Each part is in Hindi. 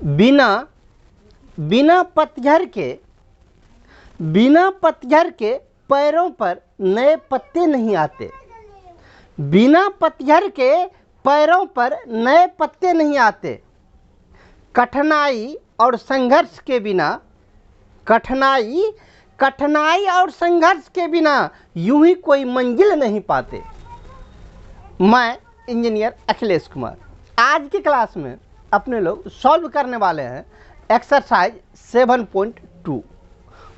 बिना बिना पतझड़ के पैरों पर नए पत्ते नहीं आते। बिना पतझड़ के पैरों पर नए पत्ते नहीं आते। कठिनाई और संघर्ष के बिना यूं ही कोई मंजिल नहीं पाते। मैं इंजीनियर अखिलेश कुमार। आज की क्लास में अपने लोग सॉल्व करने वाले हैं एक्सरसाइज 7.2।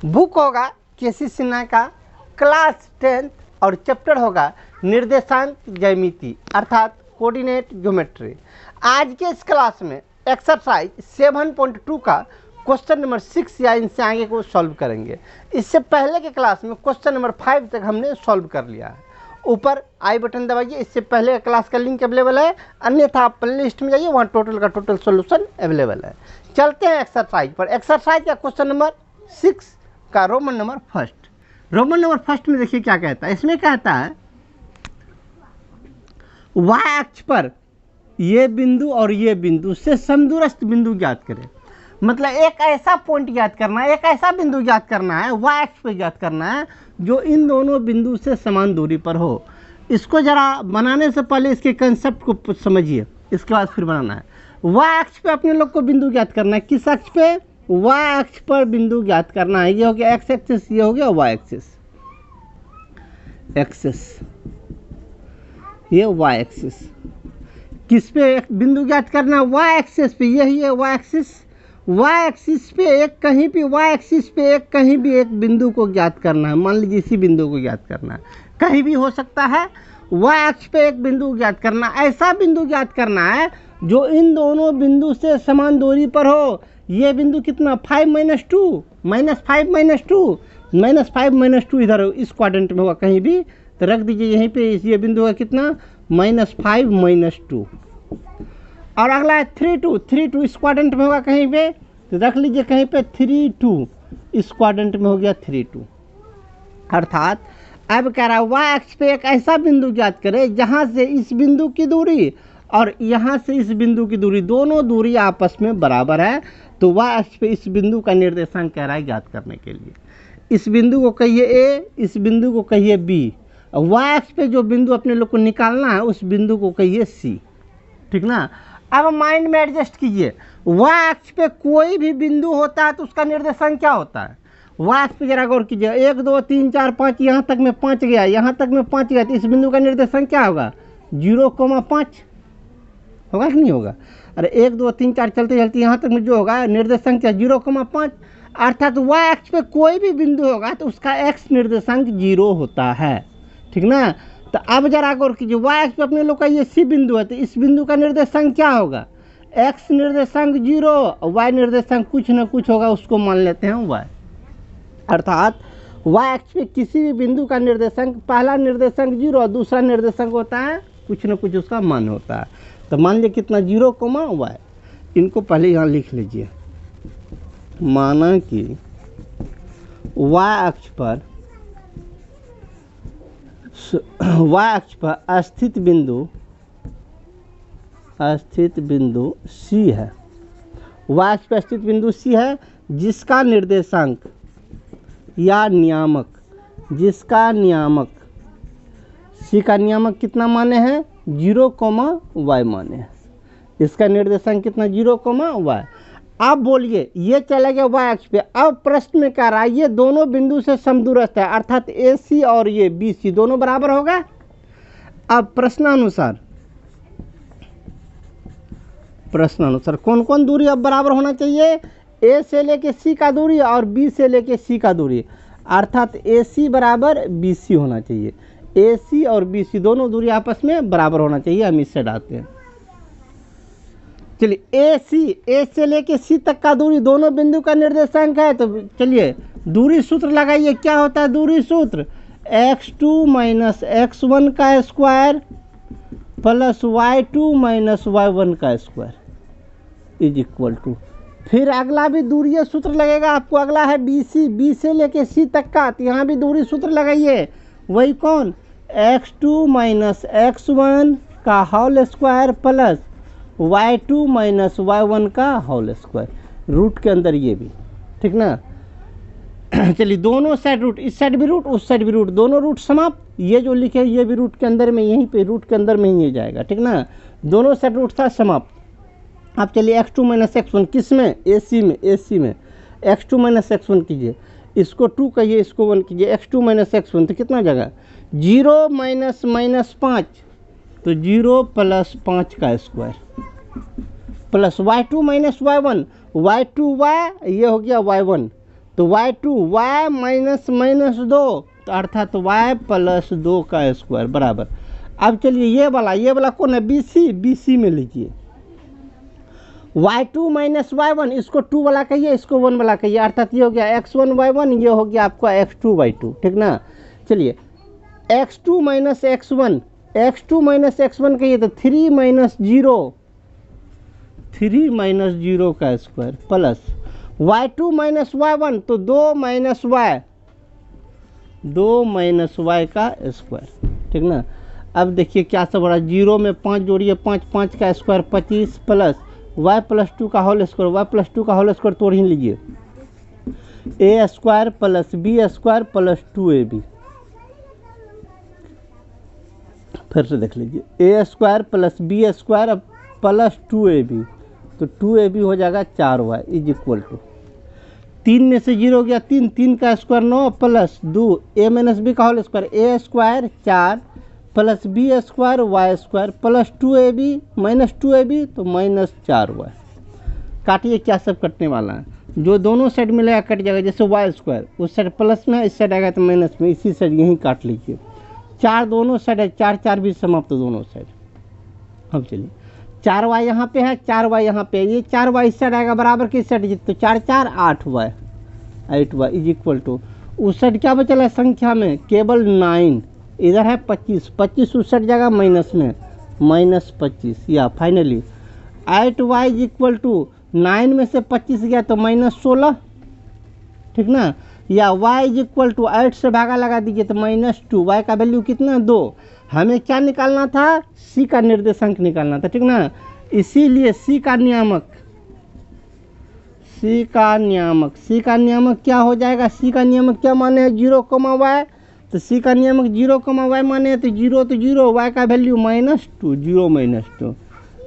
बुक होगा केसी सिन्हा का, क्लास 10th, और चैप्टर होगा निर्देशांक ज्यामिति अर्थात कोऑर्डिनेट ज्योमेट्री। आज के इस क्लास में एक्सरसाइज 7.2 का क्वेश्चन नंबर 6 या इनसे आगे को सॉल्व करेंगे। इससे पहले के क्लास में क्वेश्चन नंबर 5 तक हमने सॉल्व कर लिया है। ऊपर आई बटन दबाइए, इससे पहले क्लास का लिंक अवेलेबल है, अन्यथा आप प्ले लिस्ट में जाइए, वहाँ टोटल का टोटल सॉल्यूशन अवेलेबल है। चलते हैं एक्सरसाइज पर। एक्सरसाइज का क्वेश्चन नंबर 6 का रोमन नंबर फर्स्ट में देखिए क्या कहता है। इसमें कहता है वाई अक्ष पर ये बिंदु और ये बिंदु से समदूरस्थ बिंदु ज्ञात करें। मतलब एक ऐसा पॉइंट ज्ञात करना है, एक ऐसा बिंदु ज्ञात करना है, वाई अक्ष पर ज्ञात करना है जो इन दोनों बिंदु से समान दूरी पर हो। इसको जरा बनाने से पहले इसके कंसेप्ट को समझिए, इसके बाद फिर बनाना है। वाई अक्ष पे अपने लोग को बिंदु ज्ञात करना है। किस अक्ष पे? वाई अक्ष पर बिंदु ज्ञात करना है। ये हो गया एक्स एक्सिस, ये हो गया वाई एक्सिस, ये वाई एक्सिस। किस पे एक बिंदु ज्ञात करना है? वाई एक्सिस पे। यही है वाई एक्सिस। वाई एक्सिस पे एक कहीं भी, वाई एक्सिस पे एक कहीं भी एक बिंदु को ज्ञात करना है। मान लीजिए इसी बिंदु को ज्ञात करना है, कहीं भी हो सकता है। वाई अक्ष पे एक बिंदु ज्ञात करना, ऐसा बिंदु ज्ञात करना है जो इन दोनों बिंदु से समान दूरी पर हो। ये बिंदु कितना? 5 - 2 -5 - 2 इधर इस क्वाड्रेंट में होगा कहीं भी, तो रख दीजिए यहीं पे। ये बिंदु होगा कितना? -5 - 2। और अगला है 3 2 इस क्वाड्रेंट में होगा कहीं पे, तो रख लीजिए कहीं पे 3 2 इस क्वाड्रेंट में हो गया 3 2। अर्थात अब कह रहा है वाई अक्ष पे एक ऐसा बिंदु ज्ञात करें जहां से इस बिंदु की दूरी और यहां से इस बिंदु की दूरी, दोनों दूरी आपस में बराबर है। तो वाई अक्ष पे इस बिंदु का निर्देशांक कह रहा है ज्ञात करने के लिए। इस बिंदु को कहिए ए, इस बिंदु को कहिए बी। वाई अक्ष पे जो बिंदु अपने लोग को निकालना है उस बिंदु को कहिए सी। ठीक ना? अब माइंड में एडजस्ट कीजिए। वाई अक्ष पे कोई भी बिंदु होता है तो उसका निर्देशांक क्या होता है? वाई अक्ष पे जरा गौर कीजिए। 1 2 3 4 5, यहाँ तक में 5 गया, यहाँ तक में 5 गया, तो इस बिंदु का निर्देशांक क्या होगा? 0,5 होगा कि नहीं होगा? अरे 1 2 3 4 चलते चलते यहाँ तक में जो होगा निर्देशांक क्या? 0,5। अर्थात वाई अक्ष पे कोई भी बिंदु होगा तो उसका एक्स निर्देशांक 0 होता है। ठीक ना? तो अब जरा गौर कीजिए, वाई अक्ष पे अपने लोग का ये सी बिंदु है, तो इस बिंदु का निर्देशांक क्या होगा? एक्स निर्देशांक 0, वाई निर्देशांक कुछ ना कुछ होगा, उसको मान लेते हैं वाई। अर्थात वाई अक्ष पे किसी भी बिंदु का निर्देशांक, पहला निर्देशांक 0 और दूसरा निर्देशांक होता है कुछ ना कुछ उसका मान होता है। तो मान लीजिए कितना? 0, वाई। इनको पहले यहाँ लिख लीजिए। माना कि वाई अक्ष पर स्थित बिंदु सी है। वाई अक्ष पर स्थित बिंदु सी है जिसका निर्देशांक या नियामक, सी का नियामक कितना माने हैं? 0, वाई माने हैं। इसका निर्देशांक कितना? 0, वाई। अब बोलिए ये चला गया वाई अक्ष पे। अब प्रश्न में कह रहा है ये दोनों बिंदु से समदूरस्थ है, अर्थात ए सी और ये बी सी दोनों बराबर होगा। अब प्रश्नानुसार कौन कौन दूरी अब बराबर होना चाहिए? ए से लेके सी का दूरी और बी से लेके सी का दूरी, अर्थात ए सी बराबर बी सी होना चाहिए। ए सी और बी सी दोनों दूरी आपस में बराबर होना चाहिए। हम इससे डालते हैं। चलिए ए से लेके सी तक का दूरी दोनों बिंदु का निर्देशांक है, तो चलिए दूरी सूत्र लगाइए। क्या होता है दूरी सूत्र? x2 - x1 का स्क्वायर प्लस y2 - y1 का स्क्वायर इज इक्वल टू, फिर अगला भी दूरी सूत्र लगेगा आपको। अगला है बी से लेके सी तक का, तो यहाँ भी दूरी सूत्र लगाइए। वही कौन? x2 - x1 का whole square plus y2 minus y1 का होल स्क्वायर, रूट के अंदर ये भी, ठीक ना। चलिए दोनों साइड रूट, इस साइड भी रूट उस साइड भी रूट, दोनों रूट समाप्त। ये जो लिखे है ये भी रूट के अंदर में, यहीं पे रूट के अंदर में ही जाएगा, ठीक ना। दोनों साइड रूट था समाप्त। अब चलिए x2 माइनस x1 किस में, AC में, AC में x2 माइनस x1 कीजिए, इसको 2 कहिए, इसको 1 कीजिए, x2 माइनस x1 तो कितना जाएगा 0 माइनस माइनस 5 तो 0 प्लस 5 का square plus y2 minus y1, y2 y, ये हो गया y1, तो y2 y माइनस माइनस 2 तो अर्थात y प्लस 2 का स्क्वायर बराबर। अब चलिए ये वाला कौन है, BC में लीजिए, y2 माइनस y1, इसको 2 वाला कहिए, इसको 1 वाला कहिए, अर्थात ये हो गया x1 y1, ये हो गया आपका x2 y2, ठीक ना। चलिए x2 minus x1, x2 minus x1 कहिए तो 3 माइनस 0 का square plus y2 minus y1 तो 2 माइनस y का स्क्वायर, ठीक ना। अब देखिए क्या सब हो रहा है, 0 में 5 जोड़िए, 5 का स्क्वायर 25 प्लस y प्लस 2 का होल स्क्वायर, y प्लस 2 का होल स्क्वायर तोड़ ही लीजिए, a square plus b square plus 2ab, फिर से देख लीजिए a square plus b square plus 2ab, तो 2ab हो जाएगा 4y इज इक्वल टू 3 में से 0 हो गया 3 का square 9 plus 2 a minus b का whole square, a square 4 plus b square y square plus 2ab minus 2ab तो माइनस 4y। काटिए क्या सब कटने वाला है, जो दोनों साइड मिलेगा कट जाएगा, जैसे वाई स्क्वायर उस साइड प्लस में, इस साइड आएगा तो माइनस में, इसी साइड यहीं काट लीजिए, 4 दोनों साइड है, 4 भी समाप्त तो दोनों साइड। अब चलिए 4y यहाँ पे है, 4y यहाँ पे है, ये 4y इस साइड आएगा बराबर किस साइड, तो 4 8y इज इक्वल टू, उस साइड क्या बचल है संख्या में केवल 9, इधर है 25 उस साइड जाएगा माइनस में, माइनस 25, या finally 8y is equal to 9 में से 25 गया तो माइनस 16, ठीक ना, या y इज इक्वल टू 8 से भागा लगा दीजिए तो माइनस 2, y का वैल्यू कितना 2, हमें क्या निकालना था, c का निर्देशांक निकालना था, ठीक ना। इसीलिए c का नियामक क्या हो जाएगा, c का नियामक क्या माने है 0, y, तो c का नियामक 0, y माने है तो 0 y का वैल्यू -2, 0 -2,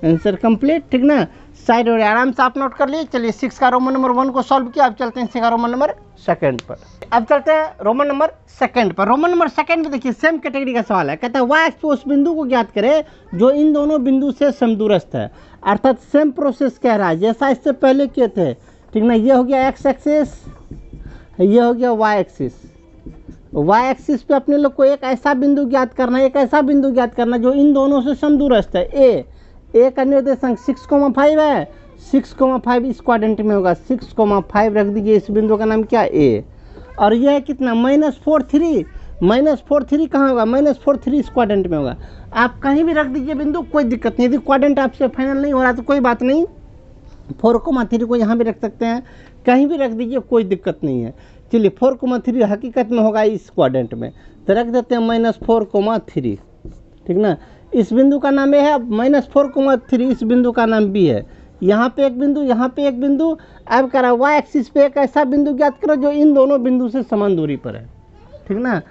आंसर कंप्लीट, ठीक ना। साइड और आराम से आप नोट कर लिए। चलिए 6 का रोमन नंबर 1 को सॉल्व किया, अब चलते हैं 6 का रोमन नंबर 2 पर। अब चलते हैं रोमन नंबर 2 पर। रोमन नंबर 2 में देखिए सेम कैटेगरी का सवाल है, कहता है y एक्स पे उस बिंदु को ज्ञात करे जो इन दोनों बिंदु से समदूरस्थ है, अर्थात सेम प्रोसेस कह रहा है जैसा इससे पहले किए थे, ठीक ना। ये हो गया x एक्सिस, ये हो गया y एक्सिस। y एक्सिस पे अपने लोग को एक ऐसा बिंदु ज्ञात करना है, जो इन दोनों से समदूरस्थ है। a का निर्देशांक 6,5 है, 6,5 इस क्वाड्रेंट में होगा, 6,5 रख दीजिए, इस बिंदु का नाम क्या a, और यह है कितना -4,3, -4,3 कहाँ होगा, -4,3 इस क्वाड्रेंट में होगा। आप कहीं भी रख दीजिए बिंदु, कोई दिक्कत नहीं, यदि क्वाड्रेंट आपसे फाइनल नहीं हो रहा तो कोई बात नहीं, 4,3 को यहाँ भी रख सकते हैं, कहीं भी रख दीजिए, कोई दिक्कत नहीं है। चलिए 4,3 हकीकत में होगा इस क्वाड्रेंट में, तो रख देते हैं -4,3, ठीक ना। इस बिंदु का नाम ए है, -4,3 इस बिंदु का नाम बी है। यहाँ पे एक बिंदु, यहाँ पे एक बिंदु। अब करा वाई एक्सिस पे एक ऐसा बिंदु ज्ञात करो जो इन दोनों बिंदु से समान दूरी पर है, ठीक ना।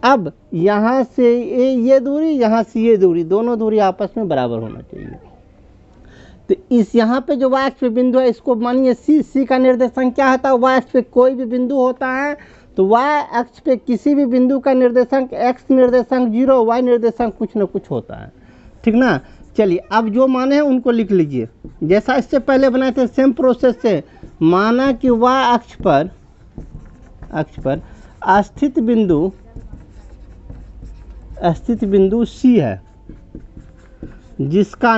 अब यहाँ से ये दूरी, यहाँ से ये दूरी, दोनों दूरी आपस में बराबर होना चाहिए। तो इस यहाँ पे जो वाई एक्स पे बिंदु है इसको मानिए सी का निर्देशांक क्या होता है, वाई एक्स पे कोई भी बिंदु होता है तो वाई एक्स पे किसी भी बिंदु का निर्देशांक x निर्देशांक 0, y निर्देशांक कुछ न कुछ होता है, ठीक ना। चलिए अब जो माने हैं उनको लिख लीजिए, जैसा इससे पहले बनाए थे सेम प्रोसेस से। माना कि y अक्ष पर स्थित बिंदु C है, जिसका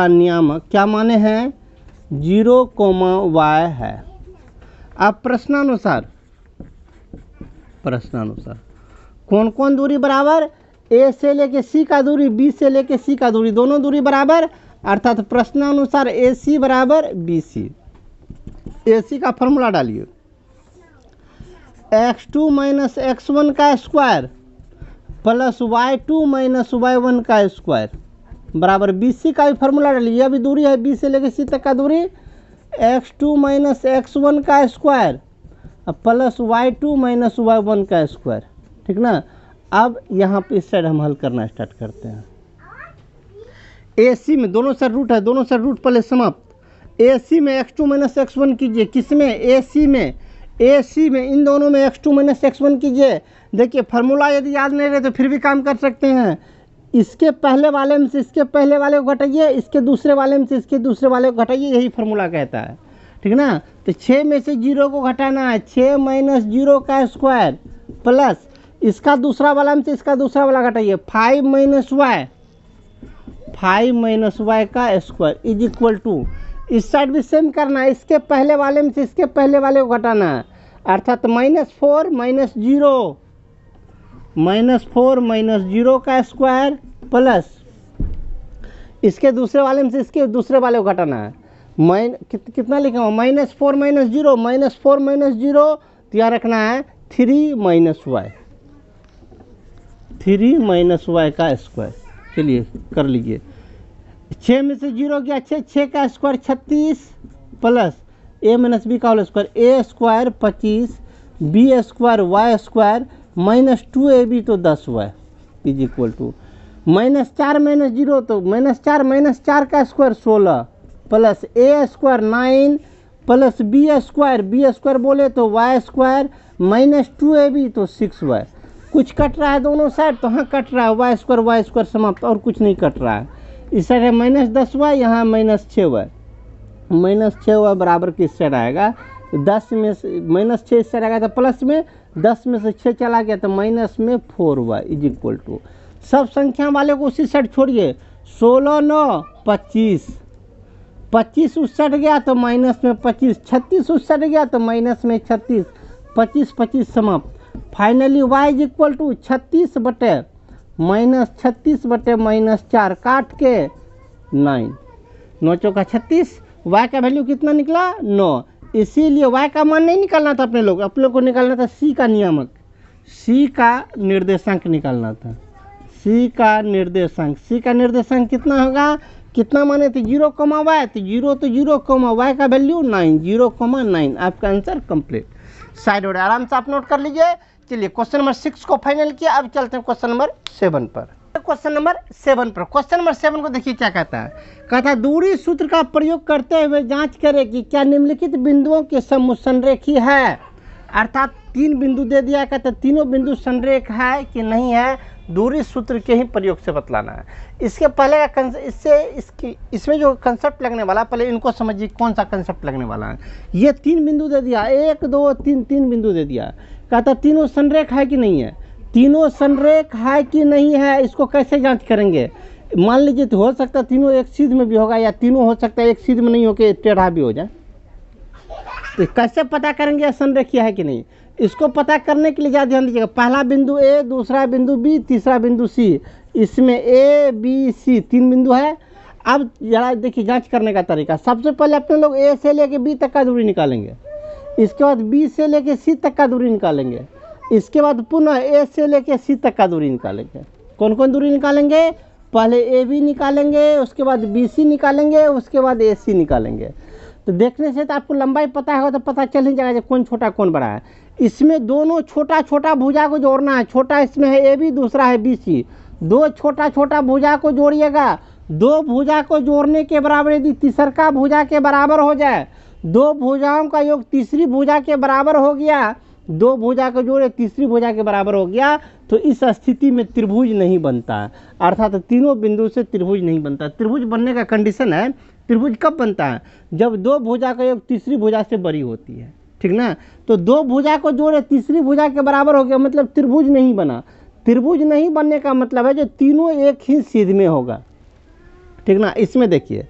नियामक क्या माने हैं 0, y है। अब प्रश्नानुसार कौन कौन दूरी बराबर, a से लेके c का दूरी, b से लेके c का दूरी, दोनों दूरी बराबर, अर्थात प्रश्नानुसार AC बराबर BC। AC का फॉर्मूला डालिए, x2 माइनस x1 का square plus y2 minus y1 का स्क्वायर बराबर BC का भी फार्मूला डालिए। अभी दूरी है B से लेकर C तक का दूरी x2 माइनस x1 का square plus y2 minus y1 का स्क्वायर, ठीक ना। अब यहाँ पे इस साइड हम हल करना स्टार्ट करते हैं। AC में दोनों साइड रूट है, दोनों साइड रूट पहले समाप्त। AC में x2 माइनस x1 कीजिए, किसमें AC में, AC में इन दोनों में x2 माइनस x1 कीजिए। देखिए फार्मूला यदि याद नहीं रहे तो फिर भी काम कर सकते हैं। इसके पहले वाले में से इसके पहले वाले को घटाइए, इसके दूसरे वाले में से इसके दूसरे वाले को घटाइए, यही फार्मूला कहता है, ठीक ना। तो 6 में से 0 को घटाना है, 6 माइनस 0 का स्क्वायर प्लस इसका दूसरा वाला में से इसका दूसरा वाला घटाइए 5 माइनस वाई का स्क्वायर इज इक्वल टू, इस साइड भी सेम करना है, इसके पहले वाले में से इसके पहले वाले को घटाना है, अर्थात -4 माइनस 0 का स्क्वायर प्लस इसके दूसरे वाले में से इसके दूसरे वाले को घटाना है। कितना लिखा हुआ -4 माइनस 0 तो यहाँ रखना है 3 माइनस वाई का स्क्वायर। चलिए कर लीजिए, 6 में से 0 गया 6 का square 36 plus a minus b का whole square, a square 25 b square y square minus 2ab तो 10y is equal to -4 minus 0 तो -4 माइनस 4 का square 16 plus a square 9 plus b square बोले तो y स्क्वायर माइनस 2ab तो 6y। कुछ कट रहा है दोनों साइड तो हाँ कट रहा है, y स्क्वायर समाप्त, और कुछ नहीं कट रहा है। इस साइड है -10y, यहाँ -6y, -6y बराबर किस साइड आएगा, 10 में से -6 इस साइड आएगा तो प्लस में, 10 में से 6 चला गया तो माइनस में 4y इज इक्वल टू, सब संख्या वाले को उसी साइड छोड़िए, 16 9 25, 25 उस साइड गया तो माइनस में 25, 36 उस साइड गया तो माइनस में 36, 25 समाप्त। Finally y is equal to 36 बटे -4 काट के 9, 9 चौका 36, y का वैल्यू कितना निकला 9। इसीलिए y का मान नहीं निकालना था अपने लोग को निकालना था c का नियामक, c का निर्देशांक निकालना था, c का निर्देशांक कितना होगा, कितना माने थे 0, y तो 0, y का वैल्यू 9, 0,9। आपका आंसर कंप्लीट। साइड और आराम से आप नोट कर लीजिए। चलिए क्वेश्चन नंबर 6 को फाइनल किया, अब चलते हैं क्वेश्चन नंबर 7 पर। क्वेश्चन नंबर 7 को देखिए क्या कहता है, दूरी सूत्र का प्रयोग करते हुए जांच करें कि क्या निम्नलिखित बिंदुओं के समूह संरेखीय है। अर्थात 3 बिंदु दे दिया, कहता है तीनों बिंदु संरेख है कि नहीं है, दूरी सूत्र के ही प्रयोग से बतलाना है। इसके पहले का इसमें जो कंसेप्ट लगने वाला, पहले इनको समझिए कौन सा कंसेप्ट लगने वाला है। ये 3 बिंदु दे दिया, 1 2 3 बिंदु दे दिया, कहता तीनों संरेख है कि नहीं है, तीनों संरेख है कि नहीं है, इसको कैसे जांच करेंगे। मान लीजिए तो हो सकता है तीनों एक सीध में भी होगा, या तीनों हो सकता है एक सीध में नहीं होकर टेढ़ा भी हो जाए, तो कैसे पता करेंगे संरेखीय है कि नहीं। इसको पता करने के लिए ज़्यादा ध्यान दीजिएगा, पहला बिंदु A, दूसरा बिंदु B, तीसरा बिंदु C, इसमें A B C 3 बिंदु है। अब जरा देखिए जांच करने का तरीका, सबसे पहले अपने लोग A से लेके B तक का दूरी निकालेंगे, इसके बाद B से लेके C तक का दूरी निकालेंगे, इसके बाद पुनः A से लेके C तक का दूरी निकालेंगे। कौन कौन दूरी निकालेंगे, पहले AB निकालेंगे, उसके बाद BC निकालेंगे, उसके बाद AC निकालेंगे। तो देखने से तो आपको लंबाई पता होगा तो पता चल ही जाएगा कौन छोटा कौन बड़ा है। इसमें दोनों छोटा भुजा को जोड़ना है, छोटा इसमें है AB, दूसरा है BC, दो छोटा भुजा को जोड़िएगा, दो भुजा को जोड़ने के बराबर यदि तीसरा भुजा के बराबर हो जाए, दो भुजाओं का योग तीसरी भुजा के बराबर हो गया, दो भुजा को जोड़े तीसरी भुजा के बराबर हो गया, तो इस स्थिति में त्रिभुज नहीं बनता है। अर्थात तीनों बिंदु से त्रिभुज नहीं बनता। त्रिभुज बनने का कंडीशन है, त्रिभुज कब बनता है, जब दो भुजा का योग तीसरी भुजा से बड़ी होती है, ठीक ना। तो दो भुजा को जोड़े तीसरी भुजा के बराबर हो गया, मतलब त्रिभुज नहीं बना। त्रिभुज नहीं बनने का मतलब है जो तीनों एक ही सीध में होगा, ठीक ना। इसमें देखिए,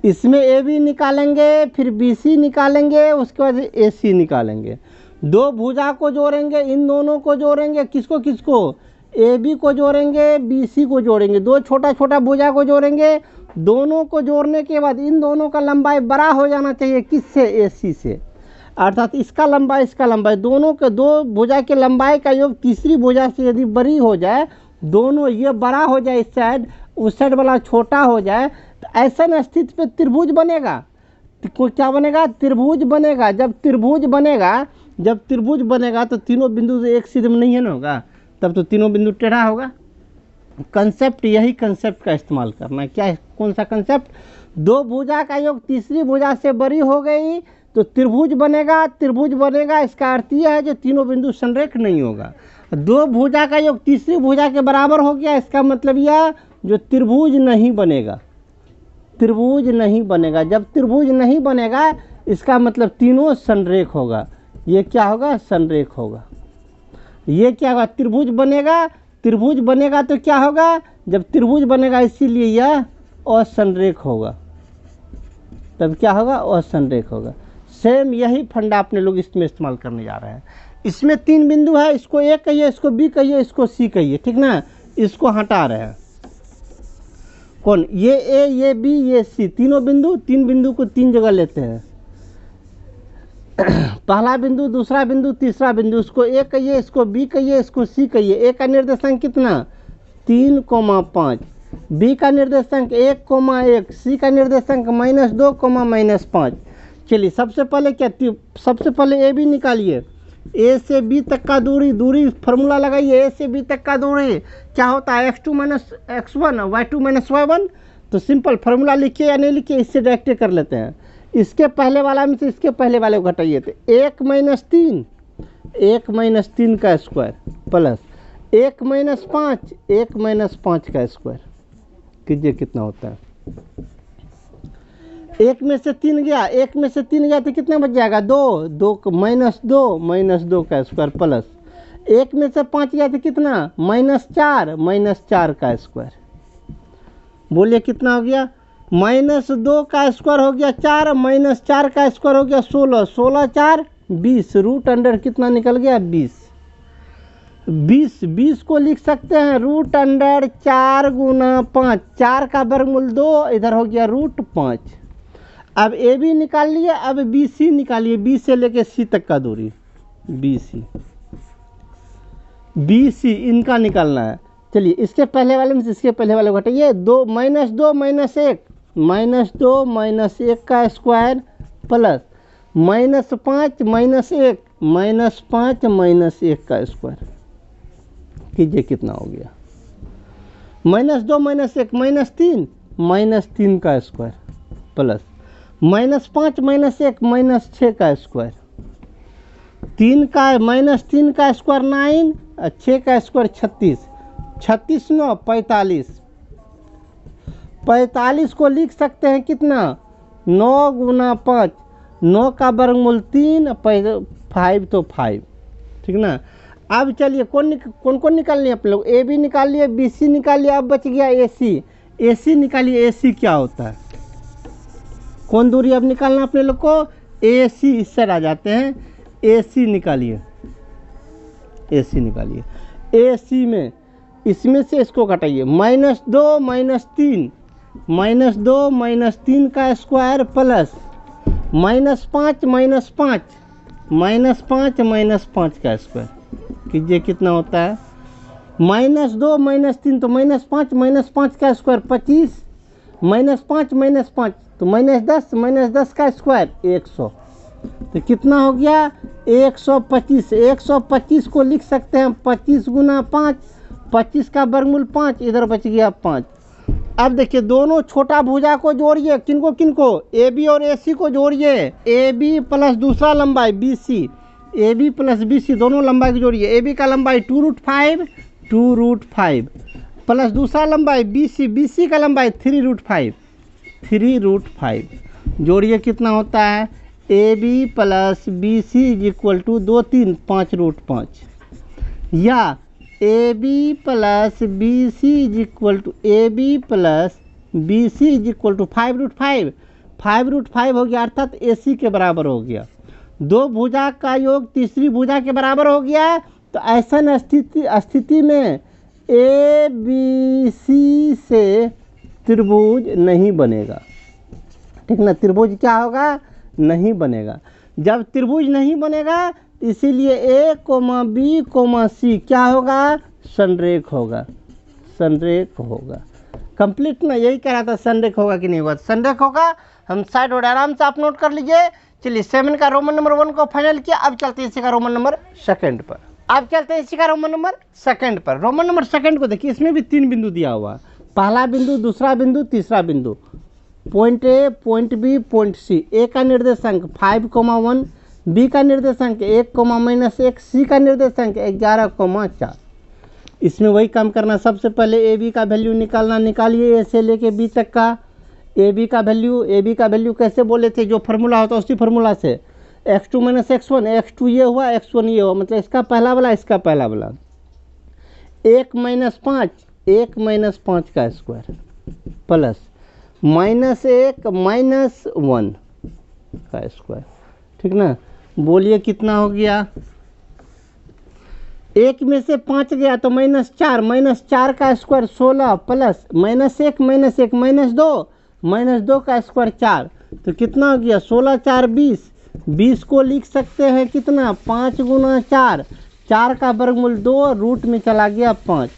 इसमें AB निकालेंगे, फिर BC निकालेंगे, उसके बाद AC निकालेंगे, दो भुजा को जोड़ेंगे, इन दोनों को जोड़ेंगे, किसको AB को जोड़ेंगे, BC को जोड़ेंगे, दो छोटा भुजा को जोड़ेंगे, दोनों को जोड़ने के बाद इन दोनों का लंबाई बड़ा हो जाना चाहिए, किससे, AC से। अर्थात इसका लंबाई दोनों के दो भुजा के लंबाई का योग तीसरी भुजा से यदि बड़ी हो जाए, दोनों ये बड़ा हो जाए इस साइड, उस साइड वाला छोटा हो जाए, तो ऐसा स्थिति पे त्रिभुज बनेगा। तो क्या बनेगा? त्रिभुज बनेगा। जब त्रिभुज बनेगा तो तीनों बिंदु एक सीधे में नहीं है ना होगा, तब तो तीनों बिंदु टेढ़ा होगा। कंसेप्ट, यही कंसेप्ट का इस्तेमाल करना है। क्या, कौन सा कंसेप्ट? दो भुजा का योग तीसरी भुजा से बड़ी हो गई तो त्रिभुज बनेगा। त्रिभुज बनेगा इसका अर्थ यह है जो तीनों बिंदु संरेख नहीं होगा। दो भुजा का योग तीसरी भुजा के बराबर हो गया, इसका मतलब यह जो त्रिभुज नहीं बनेगा। त्रिभुज नहीं बनेगा। जब त्रिभुज नहीं बनेगा इसका मतलब तीनों संरेख होगा। ये क्या होगा? संरेख होगा। ये क्या होगा? त्रिभुज बनेगा। त्रिभुज बनेगा तो क्या होगा? जब त्रिभुज बनेगा इसीलिए यह असंरेख होगा। तब क्या होगा? असंरेख होगा। सेम यही फंडा अपने लोग इसमें इस्तेमाल करने जा रहे हैं। इसमें तीन बिंदु है, इसको ए कहिए, इसको बी कहिए, इसको सी कहिए, ठीक ना। इसको हटा रहे हैं। कौन? ये ए, ये बी, ये सी, तीनों बिंदु। तीन बिंदु को तीन जगह लेते हैं। पहला बिंदु, दूसरा बिंदु, तीसरा बिंदु। इसको ए कहिए, इसको बी कहिए, इसको सी कहिए। ए का निर्देशांक कितना? 3,5। बी का निर्देशांक 1,1। सी का निर्देशांक -2, -5। चलिए सबसे पहले क्या? सबसे पहले ए बी निकालिए। ए से बी तक का दूरी फार्मूला लगाइए। ए से बी तक का दूरी क्या होता है? x2 - x1, y2 - y1। तो सिंपल फार्मूला लिखिए या नहीं लिखिए, इससे डायरेक्ट कर लेते हैं। इसके पहले वाला में से इसके पहले वाले को घटाइए तो 1 - 3, 1 - 3 का स्क्वायर प्लस 1 - 5, 1 - 5 का स्क्वायर। कीजिए कितना होता है? 1 में से 3 गया, 1 में से 3 गया तो कितना बच जाएगा? 2, -2 का स्क्वायर प्लस 1 में से 5 गया तो कितना? -4 का स्क्वायर। बोलिए कितना हो गया? -2 का स्क्वायर हो गया 4, -4 का स्क्वायर हो गया 16, 16 4 20। रूट अंडर कितना निकल गया? 20। 20 को लिख सकते हैं रूट अंडर 4 × 5। 4 का वर्गमूल 2, इधर हो गया √5। अब ए बी निकाल लिए, अब बी सी निकालिए। बी से लेके सी तक का दूरी, बी सी इनका निकालना है। चलिए इसके पहले वाले में से इसके पहले वाले को हटाइए। 2 - 2 - 1, -2 - 1 का स्क्वायर प्लस -5 - 1, -5 - 1 का स्क्वायर। कीजिए कितना हो गया? -2 - 1 -3, -3 का स्क्वायर प्लस -5 - 1 -6 का स्क्वायर। 3 का स्क्वायर 9, 6 का स्क्वायर 36, 36 9 45। 45 को लिख सकते हैं कितना? 9 × 5, 9 का वर्गमूल 3, 5 तो 5, ठीक ना। अब चलिए कौन कौन निकालनी है आप लोग? ए बी निकाल लिए, बी सी निकाल लिया, अब बच गया ए सी। ए सी निकालिए। ए सी क्या होता है? कौन दूरी अब निकालना अपने लोग को? ए सी। इस साइड आ जाते हैं। ए सी निकालिए। ए सी निकालिए। ए सी में इसमें से इसको घटाइए। -2 - 3, -2 - 3 का स्क्वायर प्लस -5 - 5 का स्क्वायर। कीजिए कितना होता है? -2 - 3 तो -5 - 5 का स्क्वायर 25, -5 - 5 तो -10 का स्क्वायर 100। तो कितना हो गया? 125। 125 को लिख सकते हैं 25 × 5, 25 का वर्गमूल 5, इधर बच गया 5। अब देखिए दोनों छोटा भुजा को जोड़िए। किनको? ए बी और ए सी को जोड़िए। ए बी प्लस दूसरा लंबाई B C, A B plus B C दोनों लंबाई को जोड़िए। ए बी का लंबाई 2√5 प्लस दूसरा लंबाई बी सी का लंबाई 3√5। जोड़िए कितना होता है? A B plus B C = 2 3 5√5, या A B plus B C = 5√5। 5√5 हो गया, अर्थात ए सी के बराबर हो गया। दो भुजा का योग तीसरी भुजा के बराबर हो गया। तो ऐसा स्थिति में ए बी सी से त्रिभुज नहीं बनेगा, ठीक ना। त्रिभुज क्या होगा? नहीं बनेगा। जब त्रिभुज नहीं बनेगा इसीलिए ए, बी, सी क्या होगा? संरेख होगा। संरेख होगा। कंप्लीट ना, यही कह रहा था संरेख होगा कि नहीं होगा। संरेख होगा, हम साइड और आराम से आप नोट कर लीजिए। चलिए 7 का रोमन नंबर 1 को फाइनल किया। अब चलते हैं इसी का रोमन नंबर 2 पर। अब चलते हैं इसी का रोमन नंबर 2 पर। रोमन नंबर 2 को देखिए, इसमें भी 3 बिंदु दिया हुआ, पहला बिंदु, दूसरा बिंदु, तीसरा बिंदु। Point A, point B, point C. A का निर्देशांक 5,1, बी का निर्देशांक 1,-1, सी का निर्देशांक 11,4। इसमें वही काम करना, सबसे पहले ए बी का वैल्यू निकालना। निकालिए ए से लेके बी तक का ए बी का वैल्यू कैसे बोले थे, जो फार्मूला होता है उसी फार्मूला से, x2 - x1, x2 ये हुआ, x1 ये हुआ, मतलब इसका पहला वाला, इसका पहला वाला। 1 - 5, 1 - 5 का स्क्वायर प्लस -1 - 1 का स्क्वायर, ठीक ना। बोलिए कितना हो गया, 1 में से 5 गया तो -4 का स्क्वायर 16 प्लस -1 -2 का स्क्वायर 4, तो कितना हो गया 16 × 4 = 20। 20 को लिख सकते हैं कितना, 5 × 4, 4 का वर्गमूल 2, रूट में चला गया 5।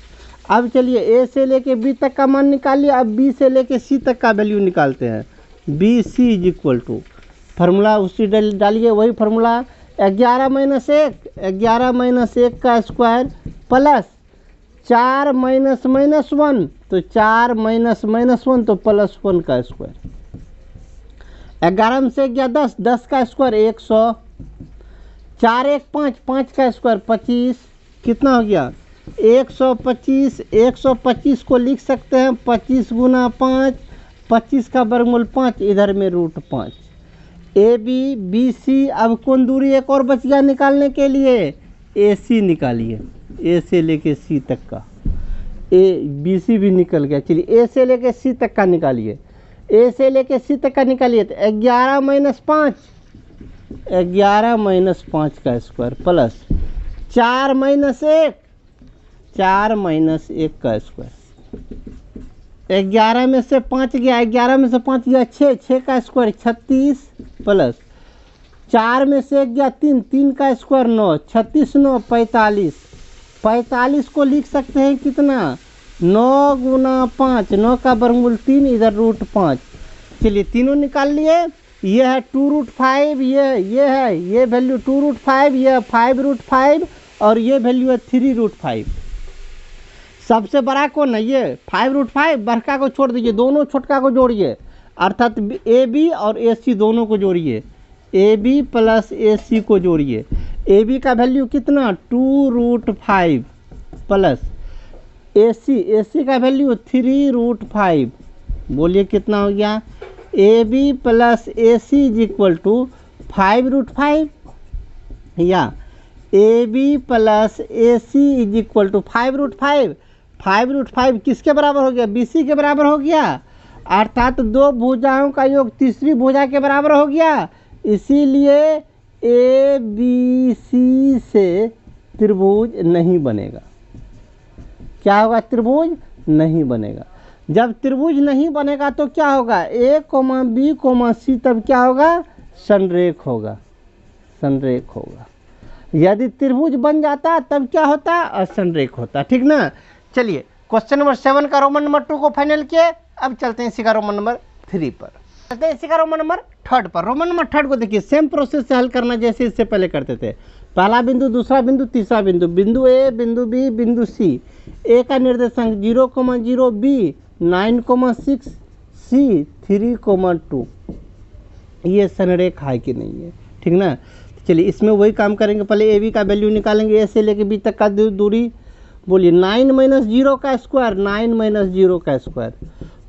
अब चलिए ए से लेके बी तक का मान निकालिए। अब बी से लेके सी तक का वैल्यू निकालते हैं। बी सी = फार्मूला उसी डालिए, वही फार्मूला, 11 - 1 का स्क्वायर प्लस 4 - -1, तो 4 - -1 तो +1 का स्क्वायर। 11 में से गया 10, 10 का स्क्वायर 100, 4 1 5, 5 का स्क्वायर 25, कितना हो गया 125। 125 को लिख सकते हैं 25 × 5, 25 का वर्गमूल 5, इधर में √5। ए बी बी सी, अब कौन दूरी एक और बच गया निकालने के लिए, ए सी निकालिए। ए से लेके सी तक का, ए बी सी भी निकल गया। चलिए ए से लेके सी तक का निकालिए। ए से लेके सी तक का निकालिए तो 11 - 5, 11 - 5 का स्क्वायर प्लस 4 - 1, 4 - 1 का स्क्वायर। 11 में से 5 गया, 11 में से 5 गया 6, 6 का स्क्वायर 36 प्लस 4 में से 1 गया 3, 3 का स्क्वायर 9, 36 9 45। 45 को लिख सकते हैं कितना, 9 × 5, 9 का वर्गमूल 3, इधर √5। चलिए तीनों निकाल लिए। ये है 2√5, ये है, ये वैल्यू 2√5, ये 5√5 और ये वैल्यू है 3√5। सबसे बड़ा कौन है, ये 5√5, बड़का को छोड़ दीजिए, दोनों छोटका को जोड़िए, अर्थात ए बी और ए सी दोनों को जोड़िए। ए बी प्लस ए सी को जोड़िए। ए बी का वैल्यू कितना 2√5 प्लस ए सी का वैल्यू 3√5। बोलिए कितना हो गया, ए बी प्लस ए सी = 5√5 या ए बी प्लस ए सी = 5√5। 5√5 किसके बराबर हो गया, बी सी के बराबर हो गया, अर्थात दो भुजाओं का योग तीसरी भुजा के बराबर हो गया। इसीलिए ए बी सी से त्रिभुज नहीं बनेगा। क्या होगा, त्रिभुज नहीं बनेगा। जब त्रिभुज नहीं बनेगा तो क्या होगा, ए कोमा बी कोमा सी, तब क्या होगा, संरेख होगा, संरेख होगा। यदि त्रिभुज बन जाता तब क्या होता, असंरेख होता, ठीक ना। चलिए क्वेश्चन नंबर 7 का रोमन नंबर 2 को फाइनल किए। अब चलते हैं इसी का रोमन नंबर 3 पर। चलते हैं इसी का रोमन नंबर 3 पर। रोमन नंबर 3 को देखिए, सेम प्रोसेस से हल करना जैसे इससे पहले करते थे। पहला बिंदु, दूसरा बिंदु, तीसरा बिंदु, बिंदु ए, बिंदु बी, बिंदु सी। ए का निर्देशांक 0,0, बी 9,6, सी 3,2। ये संरेख है कि नहीं है, ठीक ना। चलिए इसमें वही काम करेंगे, पहले ए बी का वैल्यू निकालेंगे। ए से लेके बी तक का दूरी, बोलिए 9 - 0 का स्क्वायर, 9 - 0 का स्क्वायर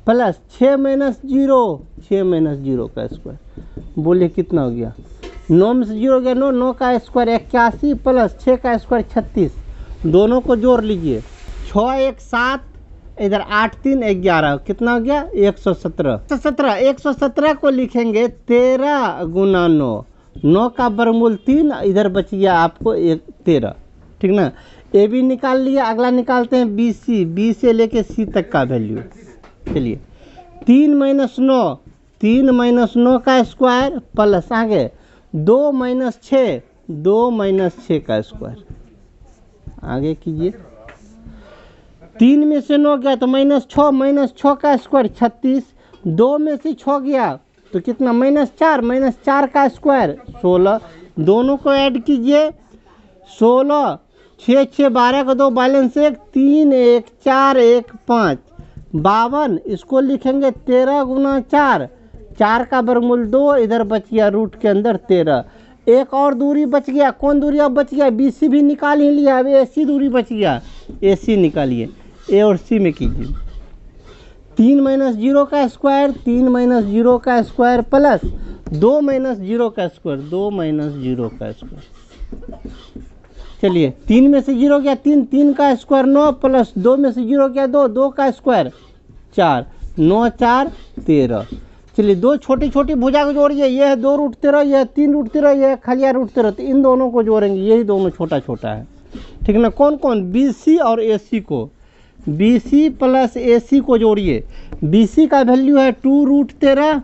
प्लस 6 - 0, 6 - 0 का स्क्वायर। बोलिए कितना हो गया, 9 में से 0 गया 9, 9 का स्क्वायर 81 प्लस 6 का स्क्वायर 36। दोनों को जोड़ लीजिए, 6 1 7, इधर 8 3 11, कितना हो गया 117। 117 को लिखेंगे 13 × 9, 9 का वर्गमूल 3, इधर बच गया आपको 13, ठीक ना। ए बी निकाल लिया। अगला निकालते हैं बी सी। बी से लेके सी तक का वैल्यू। चलिए 3 - 9, 3 - 9 का स्क्वायर प्लस आगे 2 - 6, 2 - 6 का स्क्वायर। आगे कीजिए, 3 में से 9 गया तो -6 का स्क्वायर 36, 2 में से 6 गया तो कितना -4 का स्क्वायर 16, दोनों को ऐड कीजिए 16, 6 6 12 का 2 बैलेंस 1, 3 1 4 1 5 52, इसको लिखेंगे 13 गुना 4, 4 का वर्गमूल 2, इधर बच गया रूट के अंदर 13। एक और दूरी बच गया, कौन दूरी अब बच गया, BC भी निकाल ही लिया, अब AC दूरी बच गया, AC निकालिए, A और C में कीजिए 3 - 0 का स्क्वायर, 3 - 0 का स्क्वायर प्लस 2 - 0 का स्क्वायर, 2 - 0 का स्क्वायर। चलिए 3 में से 0 गया 3, 3 का स्क्वायर 9 प्लस 2 में से 0 गया 2, 2 का स्क्वायर 4, 9 4 13। चलिए दो छोटी छोटी भुजा को जोड़िए, यह है 2√13, यह 3√13, यह खलिया √13, तो इन दोनों को जोड़ेंगे, यही दोनों छोटा छोटा है, ठीक ना। कौन कौन, BC और AC को, BC प्लस AC को जोड़िए, BC का वैल्यू है 2√13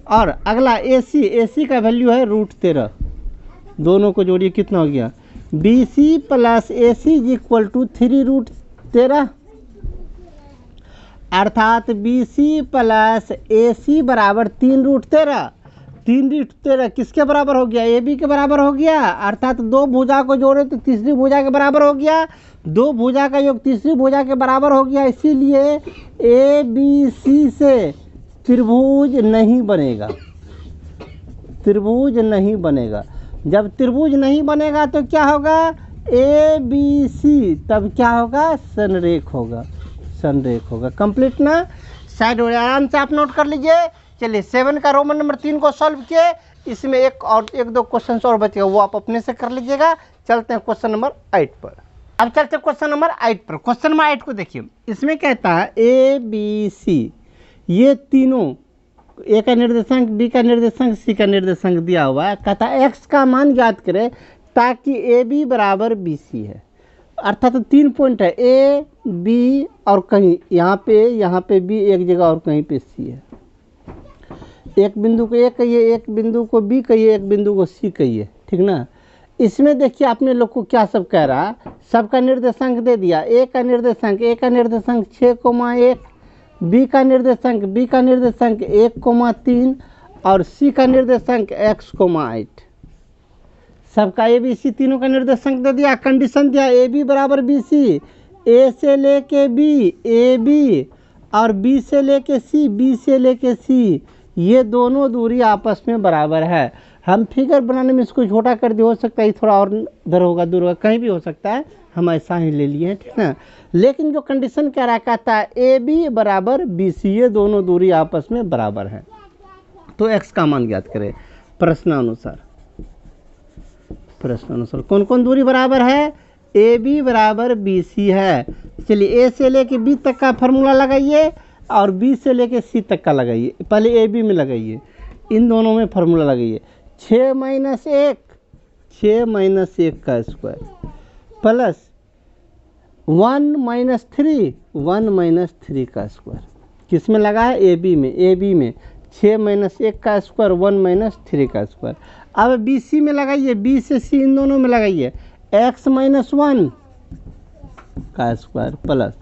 और अगला AC का वैल्यू है √13, दोनों को जोड़िए कितना हो गया, BC plus AC equal to 3√13, अर्थात BC प्लस AC बराबर 3√13, 3√13 किसके बराबर हो गया, AB के बराबर हो गया, अर्थात दो भुजा को जोड़े तो तीसरी भुजा के बराबर हो गया, दो भुजा का योग तीसरी भुजा के बराबर हो गया, इसीलिए ABC से त्रिभुज नहीं बनेगा, त्रिभुज नहीं बनेगा। जब त्रिभुज नहीं बनेगा तो क्या होगा, ABC, तब क्या होगा, संरेख होगा, संरेख होगा। कंप्लीट ना, साइड हो आराम से आप नोट कर लीजिए। चलिए 7 का रोमन नंबर 3 को सॉल्व किए, इसमें एक दो क्वेश्चन और बचेगा, वो आप अपने से कर लीजिएगा। चलते हैं क्वेश्चन नंबर 8 पर। अब चलते हैं क्वेश्चन नंबर 8 पर। क्वेश्चन नंबर 8 को देखिए, इसमें कहता है ABC, ये तीनों, A का निर्देशांक, B का निर्देशांक, C का निर्देशांक दिया हुआ है। कहता है X का मान ज्ञात करें ताकि AB बराबर BC है, अर्थात तो 3 पॉइंट है, A B और कहीं यहाँ पे B एक जगह और कहीं पे C है। एक बिंदु को A कहिए, एक बिंदु को B कहिए, एक बिंदु को C कहिए, ठीक ना। इसमें देखिए अपने लोग को क्या सब कह रहा है, सबका निर्देशांक दे दिया। A का निर्देशांक 6,1, B का निर्देशांक 1,3 और C का निर्देशांक x,8। सबका ABC तीनों का निर्देशांक दे दिया, कंडीशन दिया AB बराबर BC, A से लेके B AB और B से लेके C B से लेके C, ये दोनों दूरी आपस में बराबर है। हम फिगर बनाने में इसको छोटा कर दिए, हो सकता है थोड़ा और इधर होगा, दूर होगा, कहीं भी हो सकता है, हम ऐसा ही ले लिए हैं, ठीक ना। लेकिन जो कंडीशन कह रहा कहता है AB बराबर BC, ये दोनों दूरी आपस में बराबर है, तो x का मान ज्ञात करें। प्रश्नानुसार कौन कौन दूरी बराबर है, AB बराबर BC है। चलिए A से लेके B तक का फार्मूला लगाइए और B से लेके C तक का लगाइए। पहले AB में लगाइए, इन दोनों में फार्मूला लगाइए। 6 - 1 का स्क्वायर प्लस 1 - 3 का स्क्वायर, किस में लगा है, AB में 6 - 1 का स्क्वायर 1 - 3 का स्क्वायर। अब BC में लगाइए, B से C इन दोनों में लगाइए, x - 1 का स्क्वायर प्लस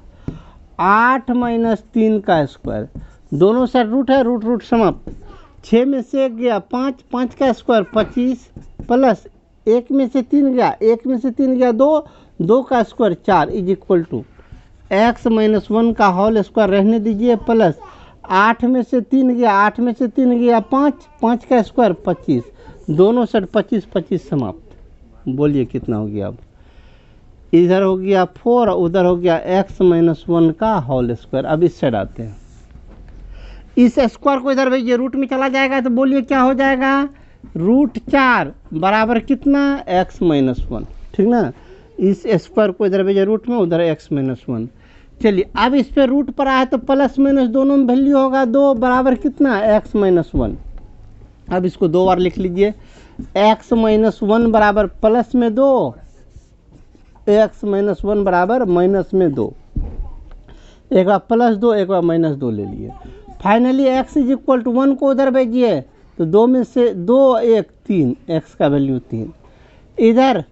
8 - 3 का स्क्वायर, दोनों साइड रूट है, रूट समाप्त। 6 में से 1 गया 5, 5 का स्क्वायर 25 प्लस 1 में से 3 गया 1 में से 3 गया 2, 2 का square 4 is equal to x - 1 का होल स्क्वायर रहने दीजिए प्लस 8 में से 3 गया 8 में से 3 गया 5, 5 का स्क्वायर 25, दोनों साइड 25 25 समाप्त। बोलिए कितना हो गया, अब इधर हो गया 4, उधर हो गया x - 1 का होल स्क्वायर। अब इस साइड आते हैं, इस स्क्वायर को इधर भेजिए, रूट में चला जाएगा तो बोलिए क्या हो जाएगा, √4 बराबर कितना, x - 1, ठीक ना। इस स्क्वायर को इधर भेजिए रूट में, उधर x - 1। चलिए अब इस पे रूट पर आया तो प्लस माइनस दोनों में वैल्यू होगा 2 बराबर कितना, x - 1। अब इसको 2 बार लिख लीजिए, x - 1 बराबर प्लस में 2, x - 1 बराबर माइनस में 2, एक बार +2 एक बार -2 ले लिए। Finally x is equal to 1 को उधर भेजिए तो 2 में से 2 1 3, x का वैल्यू 3। इधर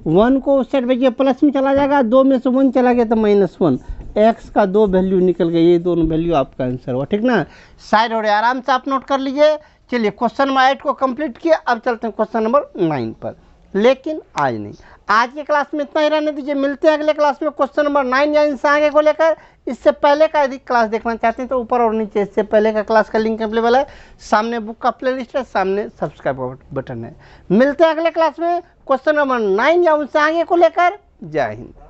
1 को उस साइड भेजिए, प्लस में चला जाएगा, 2 में से 1 चला गया तो -1, एक्स का 2 वैल्यू निकल गई, ये दोनों वैल्यू आपका आंसर हुआ, ठीक ना। साइड हो रहा है, आराम से आप नोट कर लीजिए। चलिए क्वेश्चन नंबर 8 को कंप्लीट किया, अब चलते हैं क्वेश्चन नंबर 9 पर, लेकिन आज नहीं, आज के क्लास में इतना ही रहने दीजिए। मिलते हैं अगले क्लास में क्वेश्चन नंबर 9 या इनसे आगे को लेकर। इससे पहले का यदि क्लास देखना चाहते हैं तो ऊपर और नीचे इससे पहले का क्लास का लिंक अवेलेबल है, सामने बुक का प्लेलिस्ट है, सामने सब्सक्राइब बटन है। मिलते हैं अगले क्लास में क्वेश्चन नंबर 9 या उनसे आगे को लेकर। जय हिंद।